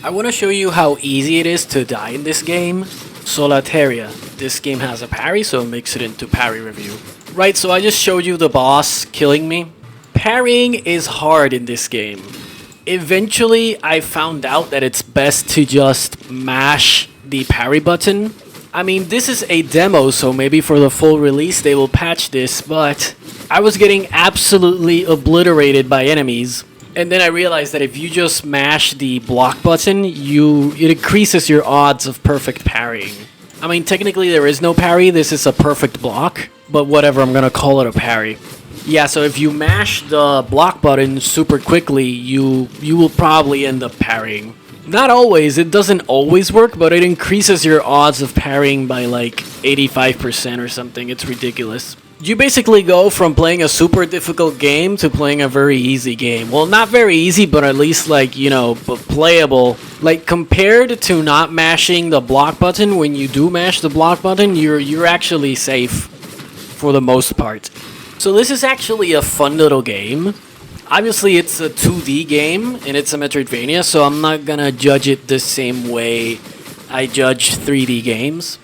I want to show you how easy it is to die in this game. Solateria. This game has a parry, so it makes it into parry review. Right, so I just showed you the boss killing me. Parrying is hard in this game. Eventually, I found out that it's best to just mash the parry button. I mean, this is a demo, so maybe for the full release they will patch this, but I was getting absolutely obliterated by enemies. And then I realized that if you just mash the block button, it increases your odds of perfect parrying. I mean, technically there is no parry, this is a perfect block, but whatever, I'm gonna call it a parry. Yeah, so if you mash the block button super quickly, you will probably end up parrying. Not always, it doesn't always work, but it increases your odds of parrying by like 85% or something. It's ridiculous. You basically go from playing a super difficult game to playing a very easy game. Well, not very easy, but at least like, playable. Like compared to not mashing the block button, when you do mash the block button, you're actually safe for the most part. So this is actually a fun little game. Obviously it's a 2D game and it's a Metroidvania, so I'm not gonna judge it the same way I judge 3D games.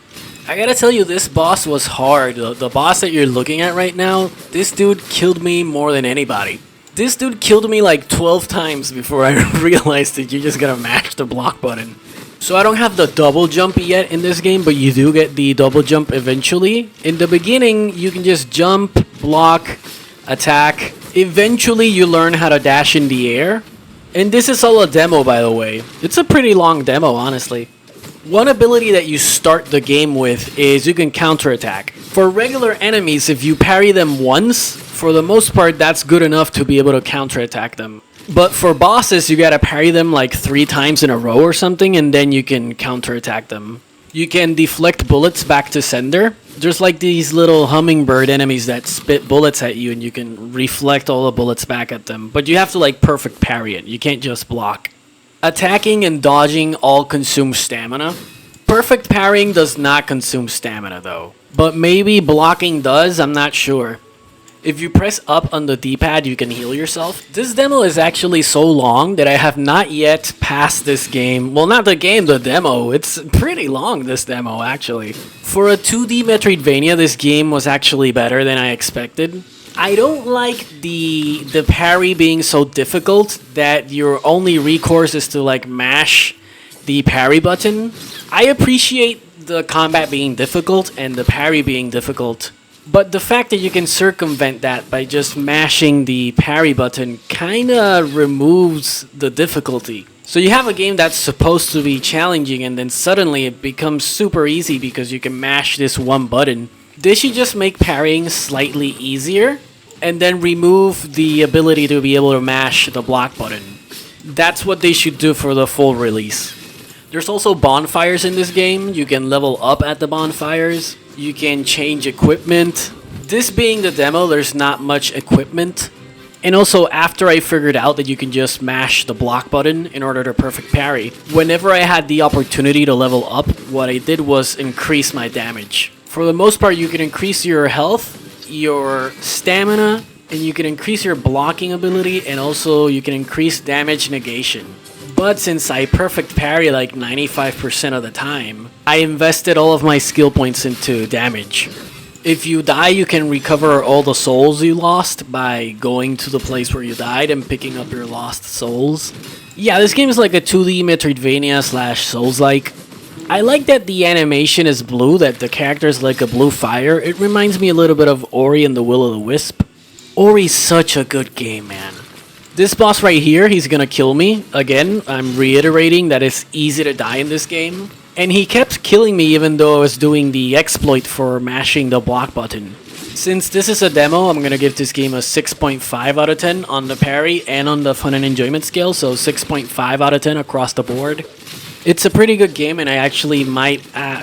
I gotta tell you, this boss was hard. The boss that you're looking at right now, this dude killed me more than anybody. This dude killed me like 12 times before I realized that you just gotta mash the block button. So I don't have the double jump yet in this game, but you do get the double jump eventually. In the beginning, you can just jump, block, attack. Eventually, you learn how to dash in the air. And this is all a demo, by the way. It's a pretty long demo, honestly. One ability that you start the game with is you can counterattack. For regular enemies, if you parry them once, for the most part, that's good enough to be able to counterattack them. But for bosses, you gotta parry them like 3 times in a row or something, and then you can counterattack them. You can deflect bullets back to sender. There's like these little hummingbird enemies that spit bullets at you, and you can reflect all the bullets back at them. But you have to like perfect parry it. You can't just block. Attacking and dodging all consume stamina. Perfect parrying does not consume stamina though. But maybe blocking does, I'm not sure. If you press up on the D-pad, you can heal yourself. This demo is actually so long that I have not yet passed this game. Well, not the game, the demo. It's pretty long, this demo, actually. For a 2D Metroidvania, this game was actually better than I expected. I don't like the parry being so difficult that your only recourse is to like mash the parry button. I appreciate the combat being difficult and the parry being difficult. But the fact that you can circumvent that by just mashing the parry button kinda removes the difficulty. So you have a game that's supposed to be challenging and then suddenly it becomes super easy because you can mash this one button. They should just make parrying slightly easier and then remove the ability to be able to mash the block button. That's what they should do for the full release. There's also bonfires in this game. You can level up at the bonfires. You can change equipment. This being the demo, there's not much equipment. And also, after I figured out that you can just mash the block button in order to perfect parry, whenever I had the opportunity to level up, what I did was increase my damage. For the most part, you can increase your health, your stamina, and you can increase your blocking ability, and also you can increase damage negation. But since I perfect parry like 95% of the time, I invested all of my skill points into damage. If you die, you can recover all the souls you lost by going to the place where you died and picking up your lost souls. Yeah, this game is like a 2D Metroidvania / Soulslike. I like that the animation is blue, that the character is like a blue fire. It reminds me a little bit of Ori and the Will of the Wisp. Ori's such a good game, man. This boss right here, he's gonna kill me. Again, I'm reiterating that it's easy to die in this game. And he kept killing me even though I was doing the exploit for mashing the block button. Since this is a demo, I'm gonna give this game a 6.5 out of 10 on the parry and on the fun and enjoyment scale, so 6.5 out of 10 across the board. It's a pretty good game and I actually might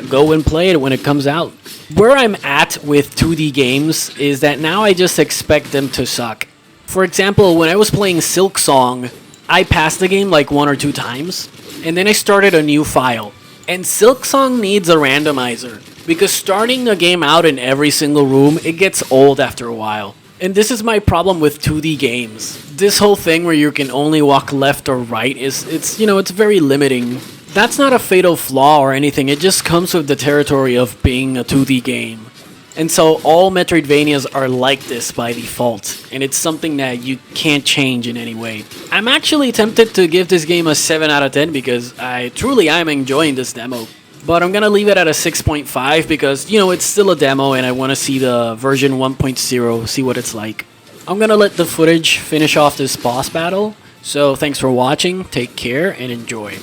go and play it when it comes out. Where I'm at with 2D games is that now I just expect them to suck. For example, when I was playing Silk Song, I passed the game like 1 or 2 times, and then I started a new file. And Silk Song needs a randomizer, because starting the game out in every single room, it gets old after a while. And this is my problem with 2D games. This whole thing where you can only walk left or right it's very limiting. That's not a fatal flaw or anything, it just comes with the territory of being a 2D game. And so all Metroidvanias are like this by default, and it's something that you can't change in any way. I'm actually tempted to give this game a 7 out of 10 because I truly am enjoying this demo. But I'm gonna leave it at a 6.5 because, it's still a demo and I want to see the version 1.0, see what it's like. I'm gonna let the footage finish off this boss battle. So thanks for watching, take care, and enjoy.